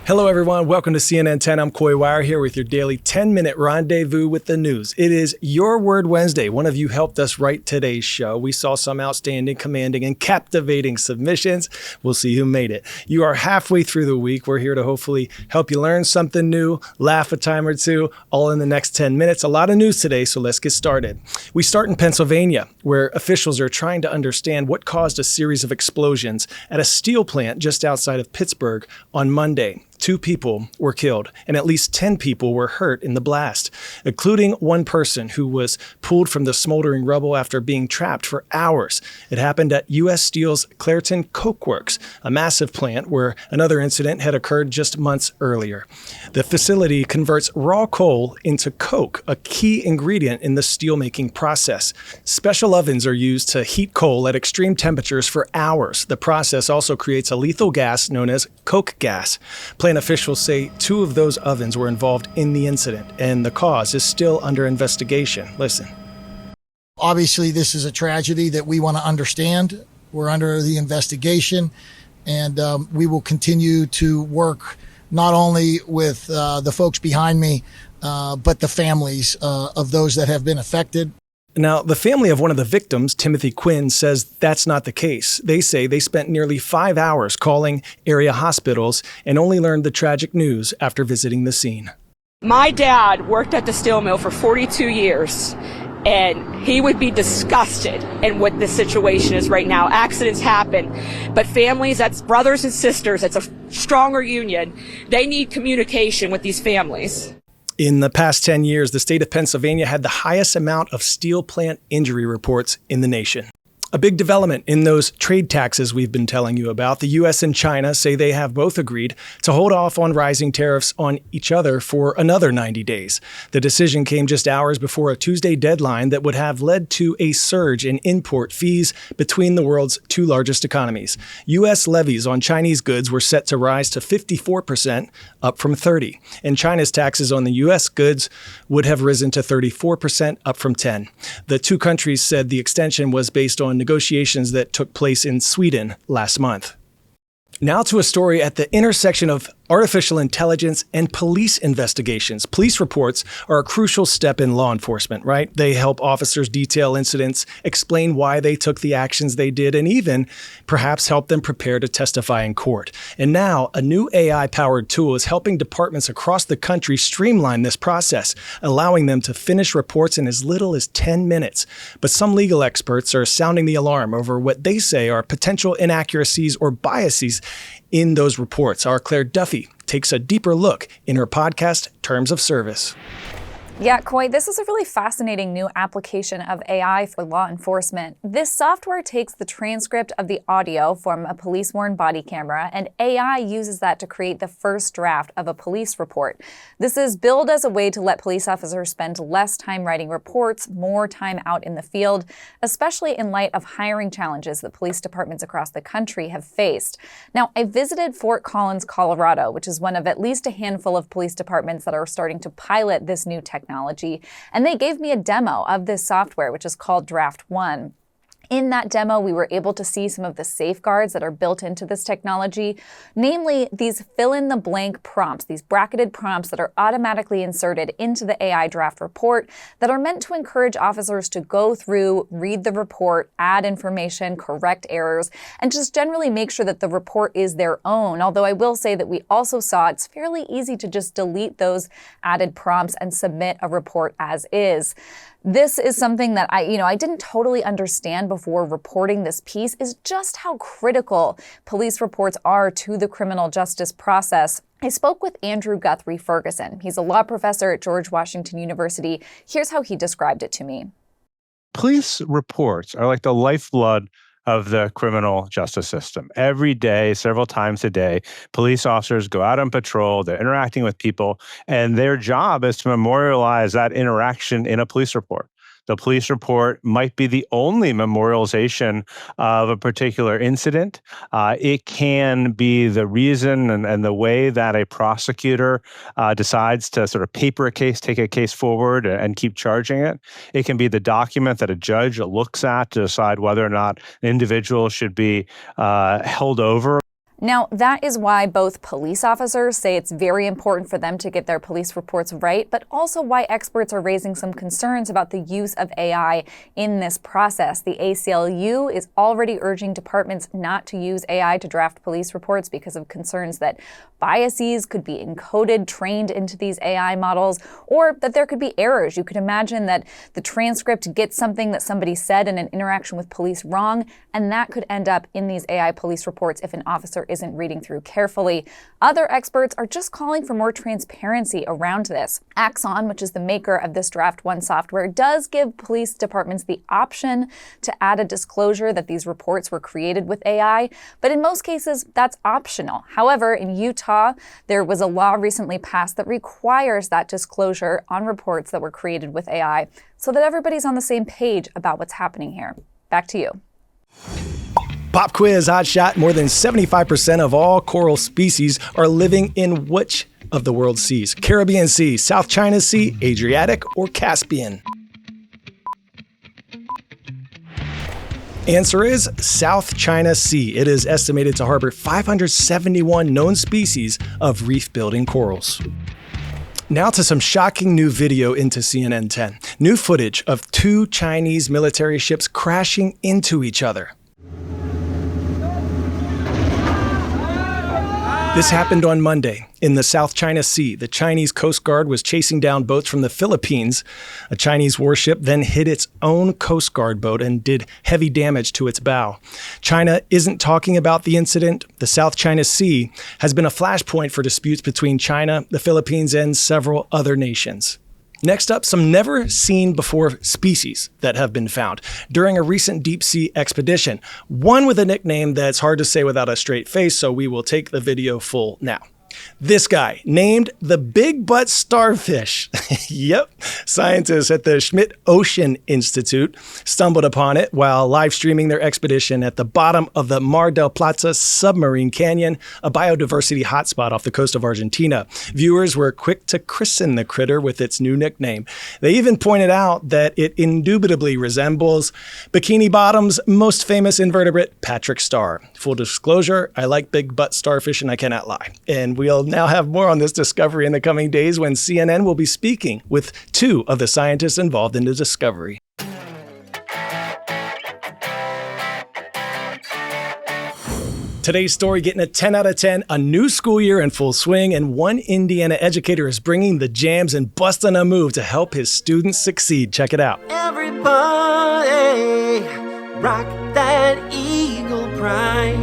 Hello, everyone. Welcome to CNN 10. I'm Coy Wire here with your daily 10-minute rendezvous with the news. It is Your Word Wednesday. One of you helped us write today's show. We saw some outstanding, commanding, and captivating submissions. We'll see who made it. You are halfway through the week. We're here to hopefully help you learn something new, laugh a time or two, all in the next 10 minutes. A lot of news today, so let's get started. We start in Pennsylvania, where officials are trying to understand what caused a series of explosions at a steel plant just outside of Pittsburgh on Monday. 2 people were killed and at least 10 people were hurt in the blast, including one person who was pulled from the smoldering rubble after being trapped for hours. It happened at U.S. Steel's Clairton Coke Works, a massive plant where another incident had occurred just months earlier. The facility converts raw coal into coke, a key ingredient in the steelmaking process. Special ovens are used to heat coal at extreme temperatures for hours. The process also creates a lethal gas known as coke gas. Plant officials say 2 of those ovens were involved in the incident, and the cause is still under investigation. Listen. Obviously, this is a tragedy that we want to understand. We're under the investigation, and we will continue to work not only with the folks behind me, but the families of those that have been affected. Now, the family of one of the victims, Timothy Quinn, says that's not the case. They say they spent nearly 5 hours calling area hospitals and only learned the tragic news after visiting the scene. My dad worked at the steel mill for 42 years, and he would be disgusted in what the situation is right now. Accidents happen, but families, that's brothers and sisters, it's a stronger union. They need communication with these families. In the past 10 years, the state of Pennsylvania had the highest amount of steel plant injury reports in the nation. A big development in those trade taxes we've been telling you about. The U.S. and China say they have both agreed to hold off on rising tariffs on each other for another 90 days. The decision came just hours before a Tuesday deadline that would have led to a surge in import fees between the world's 2 largest economies. U.S. levies on Chinese goods were set to rise to 54%, up from 30%. And China's taxes on the U.S. goods would have risen to 34%, up from 10%. The 2 countries said the extension was based on negotiations that took place in Sweden last month. Now to a story at the intersection of artificial intelligence and police investigations. Police reports are a crucial step in law enforcement, right? They help officers detail incidents, explain why they took the actions they did, and even perhaps help them prepare to testify in court. And now a new AI-powered tool is helping departments across the country streamline this process, allowing them to finish reports in as little as 10 minutes. But some legal experts are sounding the alarm over what they say are potential inaccuracies or biases in those reports. Our Claire Duffy takes a deeper look in her podcast, Terms of Service. Yeah, Coy, this is a really fascinating new application of AI for law enforcement. This software takes the transcript of the audio from a police-worn body camera, and AI uses that to create the first draft of a police report. This is billed as a way to let police officers spend less time writing reports, more time out in the field, especially in light of hiring challenges that police departments across the country have faced. Now, I visited Fort Collins, Colorado, which is one of at least a handful of police departments that are starting to pilot this new technology, and they gave me a demo of this software, which is called Draft One. In that demo, we were able to see some of the safeguards that are built into this technology, namely these fill-in-the-blank prompts, these bracketed prompts that are automatically inserted into the AI draft report that are meant to encourage officers to go through, read the report, add information, correct errors, and just generally make sure that the report is their own. Although I will say that we also saw it's fairly easy to just delete those added prompts and submit a report as is. This is something that I didn't totally understand before reporting this piece, is just how critical police reports are to the criminal justice process. I spoke with Andrew Guthrie Ferguson. He's a law professor at George Washington University. Here's how he described it to me. Police reports are like the lifeblood of the criminal justice system. Every day, several times a day, police officers go out on patrol, they're interacting with people, and their job is to memorialize that interaction in a police report. The police report might be the only memorialization of a particular incident. It can be the reason and the way that a prosecutor decides to sort of paper a case, take a case forward and keep charging it. It can be the document that a judge looks at to decide whether or not an individual should be held over. Now, that is why both police officers say it's very important for them to get their police reports right, but also why experts are raising some concerns about the use of AI in this process. The ACLU is already urging departments not to use AI to draft police reports because of concerns that biases could be encoded, trained into these AI models, or that there could be errors. You could imagine that the transcript gets something that somebody said in an interaction with police wrong, and that could end up in these AI police reports if an officer isn't reading through carefully. Other experts are just calling for more transparency around this. Axon, which is the maker of this Draft One software, does give police departments the option to add a disclosure that these reports were created with AI, but in most cases, that's optional. However, in Utah, there was a law recently passed that requires that disclosure on reports that were created with AI so that everybody's on the same page about what's happening here. Back to you. Pop quiz, hot shot. More than 75% of all coral species are living in which of the world's seas? Caribbean Sea, South China Sea, Adriatic, or Caspian? Answer is South China Sea. It is estimated to harbor 571 known species of reef-building corals. Now to some shocking new video into CNN 10. New footage of two Chinese military ships crashing into each other. This happened on Monday in the South China Sea. The Chinese Coast Guard was chasing down boats from the Philippines. A Chinese warship then hit its own Coast Guard boat and did heavy damage to its bow. China isn't talking about the incident. The South China Sea has been a flashpoint for disputes between China, the Philippines, and several other nations. Next up, some never-seen-before species that have been found during a recent deep-sea expedition. One with a nickname that's hard to say without a straight face, so we will take the video full now. This guy, named the Big Butt Starfish. Yep, scientists at the Schmidt Ocean Institute stumbled upon it while live streaming their expedition at the bottom of the Mar del Plata submarine canyon, a biodiversity hotspot off the coast of Argentina. Viewers were quick to christen the critter with its new nickname. They even pointed out that it indubitably resembles Bikini Bottom's most famous invertebrate, Patrick Star. Full disclosure, I like big butt starfish and I cannot lie. And we'll now have more on this discovery in the coming days when CNN will be speaking with two of the scientists involved in the discovery. Today's story getting a 10 out of 10, a new school year in full swing, and one Indiana educator is bringing the jams and busting a move to help his students succeed. Check it out. Everybody rock that eagle pride.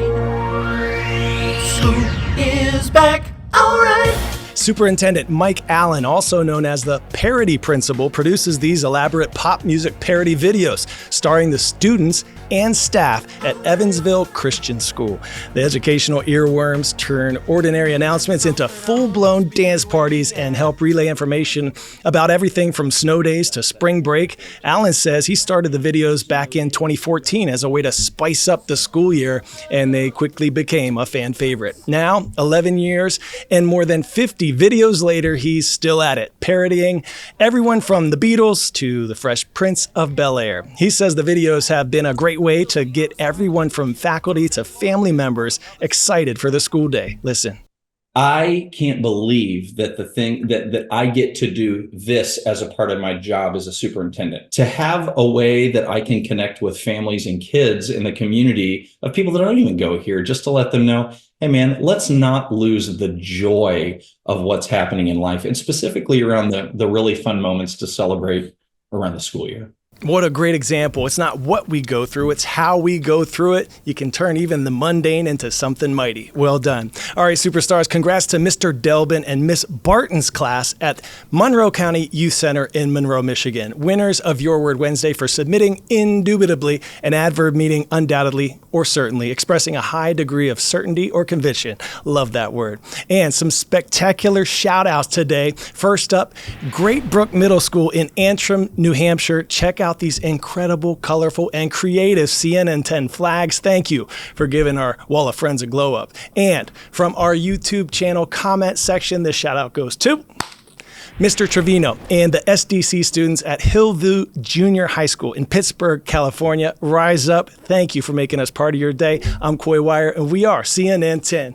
School is back, all right. Superintendent Mike Allen, also known as the Parody Principal, produces these elaborate pop music parody videos starring the students and staff at Evansville Christian School. The educational earworms turn ordinary announcements into full-blown dance parties and help relay information about everything from snow days to spring break. Allen says he started the videos back in 2014 as a way to spice up the school year, and they quickly became a fan favorite. Now, 11 years and more than 50 videos later, he's still at it, parodying everyone from the Beatles to the Fresh Prince of Bel-Air. He says the videos have been a great way to get everyone from faculty to family members excited for the school day. Listen. I can't believe that the thing that I get to do this as a part of my job as a superintendent, to have a way that I can connect with families and kids in the community of people that don't even go here, just to let them know, hey man, let's not lose the joy of what's happening in life, and specifically around the really fun moments to celebrate around the school year. What a great example. It's not what we go through, it's how we go through it. You can turn even the mundane into something mighty. Well done. All right, superstars, congrats to Mr. Delbin and Miss Barton's class at Monroe County Youth Center in Monroe, Michigan. Winners of Your Word Wednesday for submitting indubitably, an adverb meaning undoubtedly or certainly, expressing a high degree of certainty or conviction. Love that word. And some spectacular shout outs today. First up, Great Brook Middle School in Antrim, New Hampshire. Check out these incredible, colorful, and creative CNN 10 flags. Thank you for giving our Wall of Friends a glow up. And from our YouTube channel comment section, this shout out goes to Mr. Trevino and the SDC students at Hillview Junior High School in Pittsburgh, California, rise up. Thank you for making us part of your day. I'm Coy Wire, and we are CNN 10.